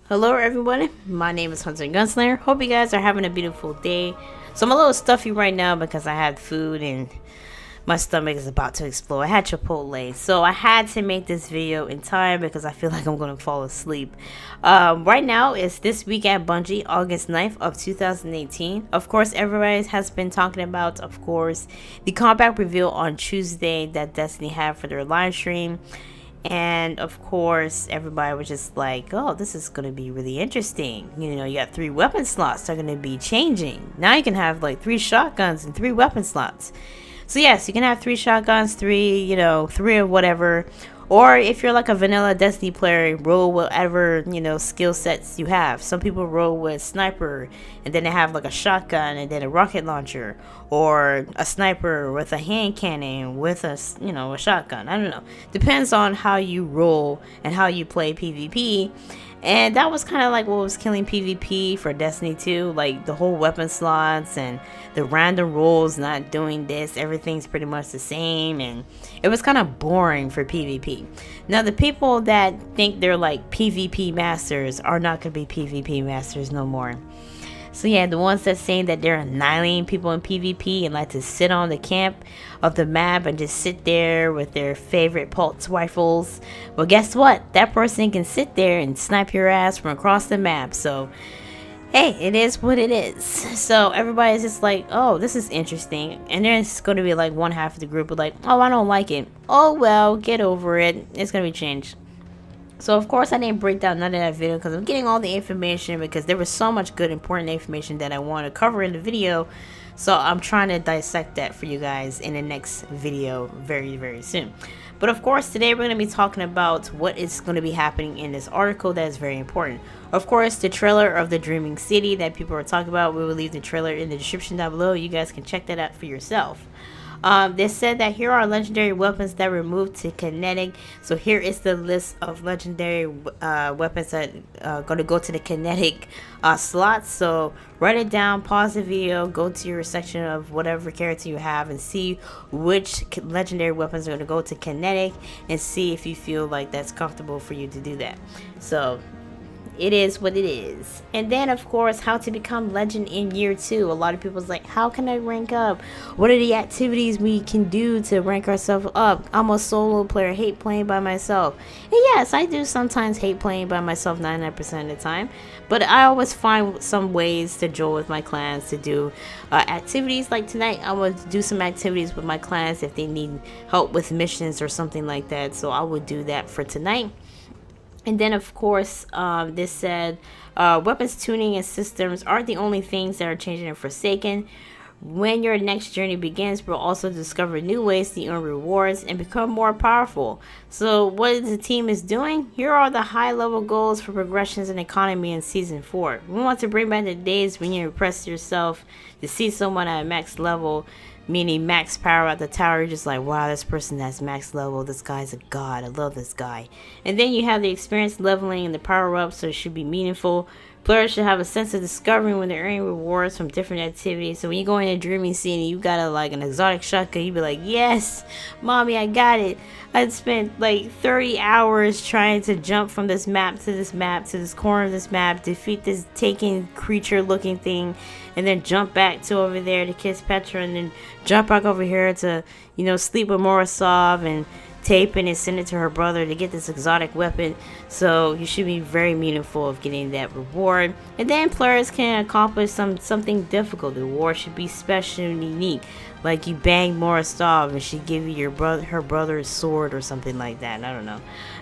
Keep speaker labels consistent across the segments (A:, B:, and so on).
A: Hello everyone, my name is Hunter Gunslinger. Hope you guys are having a beautiful day. So I'm a little stuffy right now because I had food and my stomach is about to explode. I had Chipotle, so I had to make this video in time because I feel like I'm going to fall asleep. Right now it's this week at Bungie, August 9th of 2018. Of course, everybody has been talking about, of course, the comeback reveal on Tuesday that Destiny had for their live stream. And of course, everybody was just like, oh, this is going to be really interesting. You know, you got 3 weapon slots that are going to be changing. Now you can have like 3 shotguns and 3 weapon slots. So yes, you can have 3 shotguns, 3, 3 of whatever. Or if you're like a vanilla Destiny player, roll whatever, skill sets you have. Some people roll with sniper and then they have like a shotgun and then a rocket launcher, or a sniper with a hand cannon with a shotgun. I don't know. Depends on how you roll and how you play PvP. And that was kind of like what was killing PvP for Destiny 2, like the whole weapon slots and the random rolls not doing this. Everything's pretty much the same, and it was kind of boring for PvP. Now, the people that think they're like PvP masters are not going to be PvP masters no more. So yeah, the ones that saying that they're annihilating people in PvP and like to sit on the camp of the map and just sit there with their favorite pulse rifles, well, guess what? That person can sit there and snipe your ass from across the map. So hey, it is what it is. So everybody's just like, oh, this is interesting. And there's going to be like one half of the group like, oh, I don't like it. Oh well, get over it. It's going to be changed. So of course I didn't break down none of that video because I'm getting all the information, because there was so much good important information that I want to cover in the video. So I'm trying to dissect that for you guys in the next video very soon. But of course today we're going to be talking about what is going to be happening in this article that is very important. Of course, the trailer of the Dreaming City that people are talking about, we will leave the trailer in the description down below. You guys can check that out for yourself. They said that here are legendary weapons that were moved to kinetic. So here is the list of legendary weapons that are going to go to the kinetic slots. So write it down, pause the video, go to your section of whatever character you have and see which legendary weapons are going to go to kinetic, and see if you feel like that's comfortable for you to do that. So it is what it is. And then of course, how to become legend in year 2. A lot of people's like, how can I rank up? What are the activities we can do to rank ourselves up? I'm a solo player, hate playing by myself. And yes, I do sometimes hate playing by myself 99% of the time, but I always find some ways to join with my clans to do activities. Like tonight I would do some activities with my clans if they need help with missions or something like that. So I would do that for tonight. And then of course, this said weapons tuning and systems aren't the only things that are changing in Forsaken. When your next journey begins, we'll also discover new ways to earn rewards and become more powerful. So what the team is doing, here are the high level goals for progressions and economy in season 4. We want to bring back the days when you impress yourself to see someone at max level, meaning max power at the tower. You're just like, wow, this person has max level, this guy's a god, I love this guy. And then you have the experience leveling and the power up, so it should be meaningful. Players should have a sense of discovering when they're earning rewards from different activities. So when you go in a Dreaming City, you got an exotic shotgun, you be like, yes, mommy, I got it. I spent like 30 hours trying to jump from this map to this map to this corner of this map, defeat this taking creature looking thing, and then jump back to over there to kiss Petra, and then jump back over here to, sleep with Morosov and tape it and send it to her brother to get this exotic weapon. So you should be very meaningful of getting that reward. And then players can accomplish something difficult. The reward should be special and unique, like you bang Morosov and she give you her brother's sword or something like that. I don't know.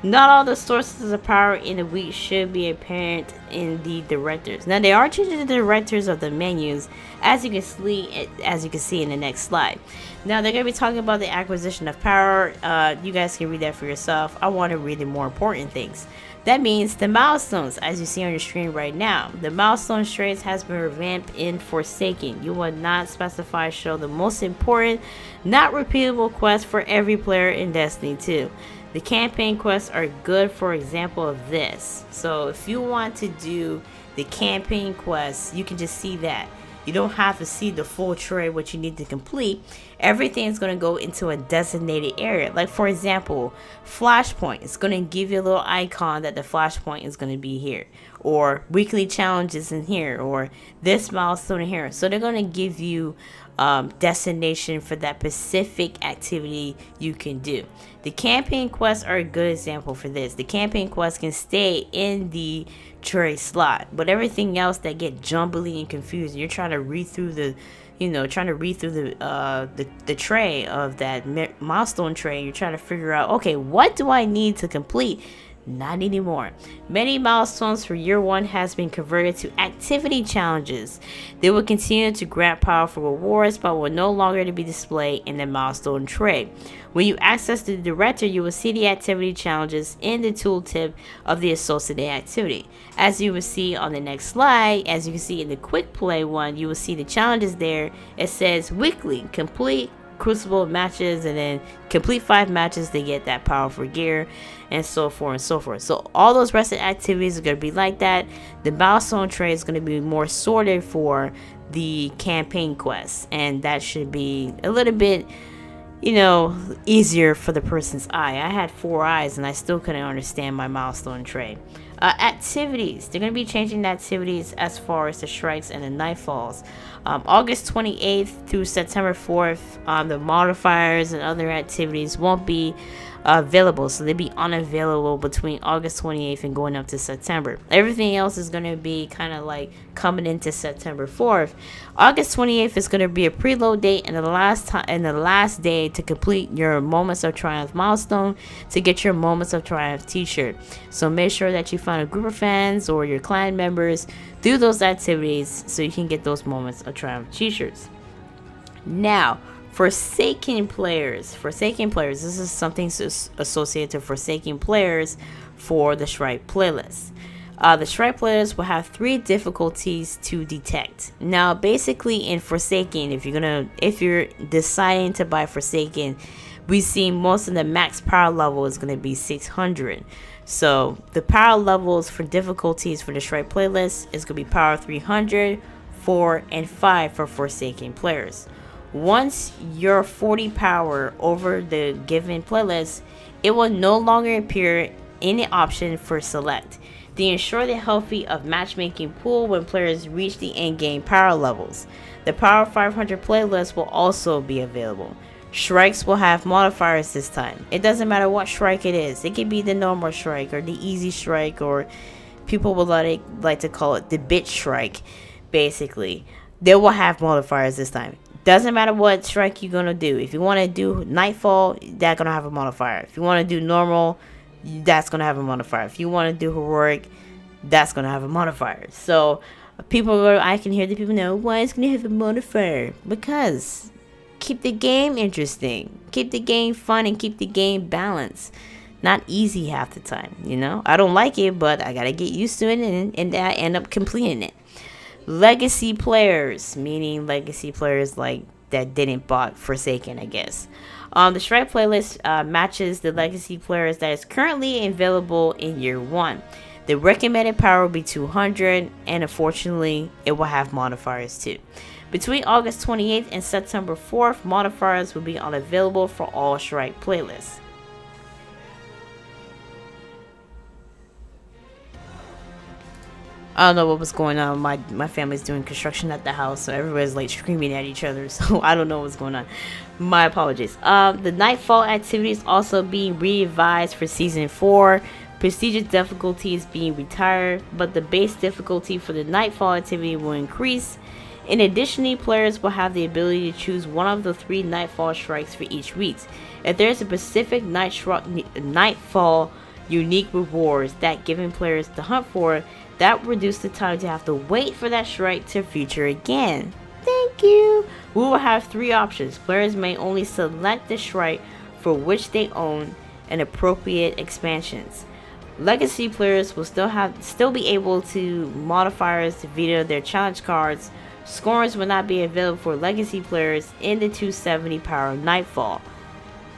A: Not all the sources of power in the week should be apparent in the directors. Now they are changing the directors of the menus, as you can see in the next slide. Now they're going to be talking about the acquisition of power. You guys can read that for yourself. I want to read the more important things. That means the milestones, as you see on your screen right now. The milestone traits has been revamped in Forsaken. You will not specify show the most important, not repeatable quests for every player in Destiny 2. The campaign quests are good for example of this. So if you want to do the campaign quests, you can just see that. You don't have to see the full tray, what you need to complete. Everything is going to go into a designated area. Like, for example, Flashpoint. It's going to give you a little icon that the Flashpoint is going to be here. Or weekly challenges in here. Or this milestone in here. So they're going to give you destination for that specific activity you can do. The campaign quests are a good example for this. The campaign quests can stay in the tray slot, but everything else that get jumbly and confused, you're trying to read through the the tray of that milestone tray. You're trying to figure out, okay, what do I need to complete? Not anymore. Many milestones for year 1 has been converted to activity challenges. They will continue to grant powerful rewards, but will no longer be displayed in the milestone tray. When you access the director, you will see the activity challenges in the tooltip of the associated activity. As you will see on the next slide, as you can see in the quick play one, you will see the challenges there. It says weekly, complete Crucible matches, and then complete 5 matches to get that powerful gear, and so forth and so forth. So all those rest of activities are going to be like that. The milestone tray is going to be more sorted for the campaign quests, and that should be a little bit, easier for the person's eye. I had 4 eyes and I still couldn't understand my milestone tray. Activities, they're going to be changing the activities as far as the strikes and the nightfalls. August 28th through September 4th, the modifiers and other activities won't be available, so they'll be unavailable between August 28th and going up to September. Everything else is going to be kind of like coming into September 4th. August 28th is going to be a preload date and the last day to complete your Moments of Triumph milestone to get your Moments of Triumph t-shirt. So make sure that you find a group of fans or your clan members, do those activities so you can get those Moments of Triumph t-shirts. Now, Forsaken players, this is something associated to Forsaken players for the Strike playlist. The Strike playlist will have 3 difficulties to detect. Now, basically in Forsaken, if you're deciding to buy Forsaken, we see most of the max power level is going to be 600. So the power levels for difficulties for the Strike playlist is going to be power 300, 4, and 5 for Forsaken players. Once you're 40 power over the given playlist, it will no longer appear in the option for select. They ensure the healthy of matchmaking pool when players reach the end game power levels. The power 500 playlist will also be available. Strikes will have modifiers this time. It doesn't matter what strike it is. It could be the normal strike or the easy strike, or people would like to call it the bitch strike. Basically, they will have modifiers this time. Doesn't matter what strike you're gonna do. If you want to do nightfall, that's gonna have a modifier. If you want to do normal, that's gonna have a modifier. If you want to do heroic, that's gonna have a modifier. So I can hear the people know why it's gonna have a modifier, because keep the game interesting, keep the game fun, and keep the game balanced. Not easy half the time, I don't like it, but I gotta get used to it, and I end up completing it. Legacy players, meaning legacy players like that didn't bought Forsaken, I guess. The Strike playlist matches the legacy players that is currently available in year 1. The recommended power will be 200, and unfortunately, it will have modifiers too. Between August 28th and September 4th, modifiers will be unavailable for all Strike playlists. I don't know what was going on. My family's doing construction at the house, so everybody's like screaming at each other. So I don't know what's going on. My apologies. The Nightfall activities also being revised for Season 4. Prestigious difficulty is being retired, but the base difficulty for the Nightfall activity will increase. In addition, players will have the ability to choose one of the 3 Nightfall strikes for each week. If there is a specific Nightfall unique rewards that given players to hunt for, that will reduce the time to have to wait for that strike to feature again. Thank you. We will have 3 options. Players may only select the strike for which they own and appropriate expansions. Legacy players will still be able to modifiers to veto their challenge cards. Scores will not be available for legacy players in the 270 power Nightfall.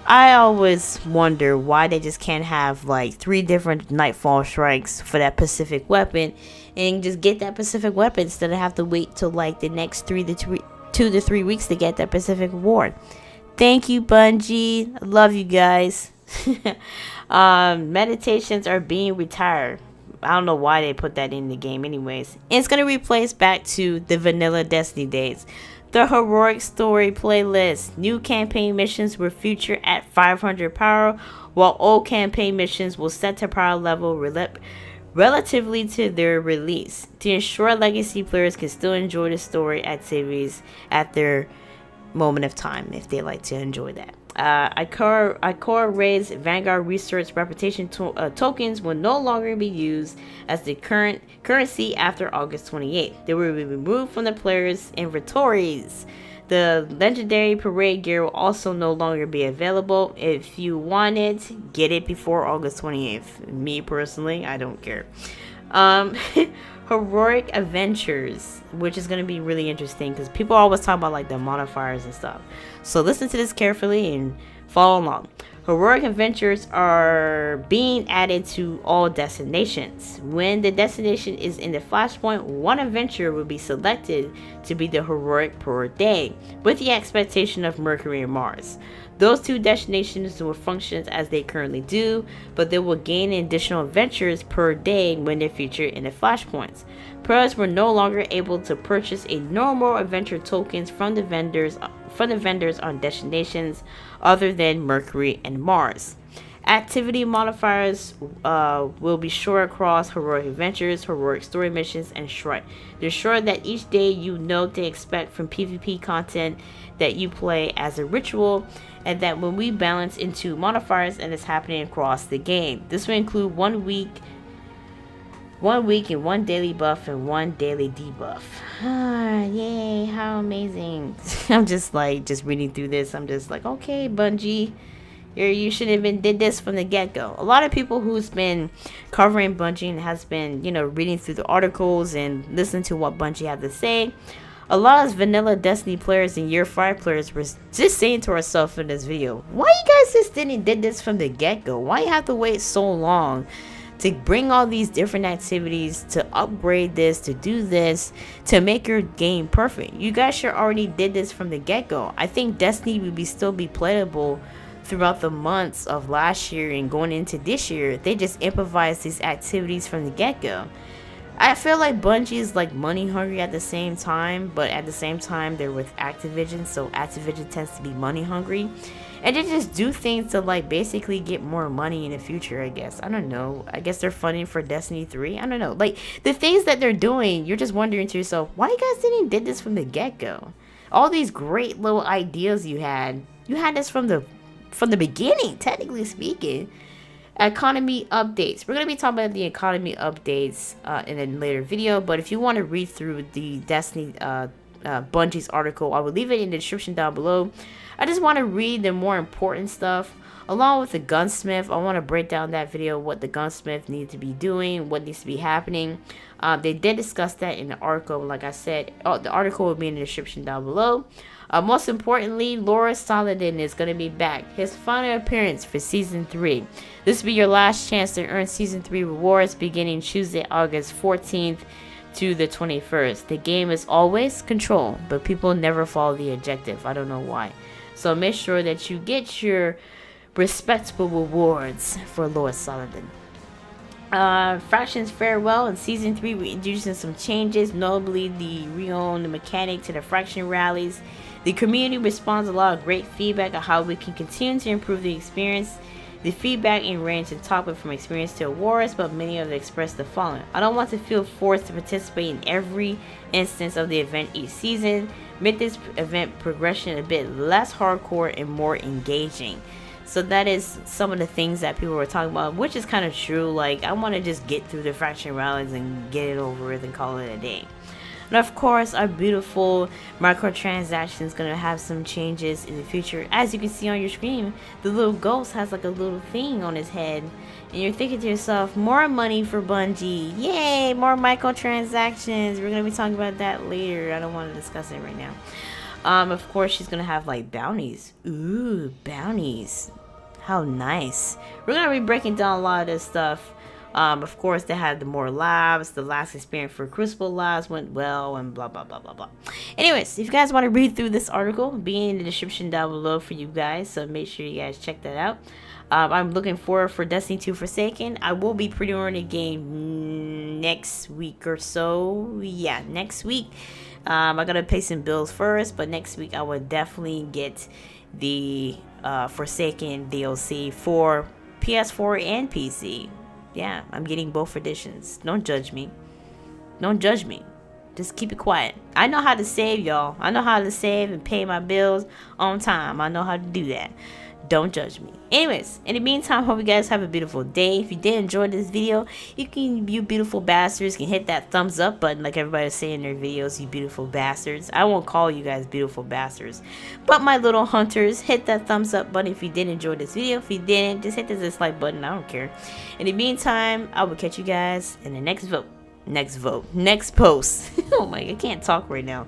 A: I always wonder why they just can't have like 3 different nightfall strikes for that Pacific weapon and just get that Pacific weapon instead of have to wait till like the next 2 to 3 weeks to get that Pacific reward. Thank you, Bungie. I love you guys. Meditations are being retired. I don't know why they put that in the game anyways. And it's going to replace back to the vanilla Destiny days. The heroic story playlist. New campaign missions will feature at 500 power, while old campaign missions will set to power level relatively to their release, to ensure legacy players can still enjoy the story activities at their moment of time if they like to enjoy that. Ikora Ray's Vanguard Research Reputation tokens will no longer be used as the current currency after August 28th. They will be removed from the players' inventories. The legendary parade gear will also no longer be available. If you want it, get it before August 28th. Me personally, I don't care. Heroic Adventures, which is going to be really interesting because people always talk about like the modifiers and stuff. So listen to this carefully and follow along. Heroic Adventures are being added to all destinations. When the destination is in the Flashpoint, one adventure will be selected to be the heroic per day, with the expectation of Mercury and Mars. Those 2 destinations will function as they currently do, but they will gain additional adventures per day when they're featured in the Flashpoints. Players were no longer able to purchase a normal adventure tokens from the vendors on destinations other than Mercury and Mars. Activity modifiers will be sure across heroic adventures, heroic story missions, and shrine. They're sure that each day you know what to expect from PvP content that you play as a ritual, and that when we balance into modifiers and it's happening across the game. This will include 1 week and 1 daily buff and 1 daily debuff. Yay, how amazing. I'm just reading through this. I'm just like, okay, Bungie, you should have been did this from the get-go. A lot of people who's been covering Bungie and has been, reading through the articles and listening to what Bungie had to say. A lot of vanilla Destiny players and year 5 players were just saying to ourselves in this video, why you guys just did this from the get-go? Why you have to wait so long to bring all these different activities, to upgrade this, to do this, to make your game perfect? You guys should already did this from the get-go. I think Destiny would still be playable throughout the months of last year and going into this year. They just improvised these activities from the get-go. I feel like Bungie is like money hungry at the same time, but at the same time they're with Activision, so Activision tends to be money hungry, and they just do things to like basically get more money in the future. I guess, I don't know, I guess they're funding for Destiny 3. I don't know, like the things that they're doing, you're just wondering to yourself, why you guys did this from the get-go? All these great little ideas you had this from the beginning, technically speaking. Economy updates. We're going to be talking about the economy updates in a later video, but if you want to read through the Destiny Bungie's article, I will leave it in the description down below. I just want to read the more important stuff along with the gunsmith. I want to break down that video, what the gunsmith needs to be doing, what needs to be happening. They did discuss that in the article. Like I said, the article will be in the description down below. Most importantly, Loris Saladin is going to be back. His final appearance for Season 3. This will be your last chance to earn Season 3 rewards beginning Tuesday, August 14th to the 21st. The game is always control, but people never follow the objective. I don't know why. So make sure that you get your respectable rewards for Loris Saladin. Fractions Farewell. In Season 3, we're introducing some changes, notably the reowned mechanic to the Fraction rallies. The community responds a lot of great feedback on how we can continue to improve the experience. The feedback in range and topic from experience to awards, but many of them express the following. I don't want to feel forced to participate in every instance of the event each season. Make this event progression a bit less hardcore and more engaging. So that is some of the things that people were talking about, which is kind of true. Like, I want to just get through the Fraction rallies and get it over with and call it a day. And of course, our beautiful microtransactions going to have some changes in the future. As you can see on your screen, the little ghost has like a little thing on his head. And you're thinking to yourself, more money for Bungie. Yay, more microtransactions. We're going to be talking about that later. I don't want to discuss it right now. Of course, she's gonna have like bounties. Ooh, bounties. How nice. We're gonna be breaking down a lot of this stuff. Of course, they had the more labs. The last experience for Crucible labs went well, and blah blah blah blah blah. Anyways, if you guys want to read through this article, be in the description down below for you guys. So make sure you guys check that out. I'm looking forward for Destiny 2 Forsaken. I will be pre-ordering the game next week or so. Yeah, next week. I gotta pay some bills first, but next week I will definitely get the Forsaken DLC for PS4 and PC. Yeah, I'm getting both editions. Don't judge me. Don't judge me. Just keep it quiet. I know how to save, y'all. I know how to save and pay my bills on time. I know how to do that. Don't judge me. Anyways, in the meantime, hope you guys have a beautiful day. If you did enjoy this video, you beautiful bastards can hit that thumbs up button like everybody was saying in their videos, you beautiful bastards. I won't call you guys beautiful bastards, but my little hunters, hit that thumbs up button if you did enjoy this video. If you didn't, just hit the dislike button. I don't care. In the meantime, I will catch you guys in the next post. Oh my, I can't talk right now.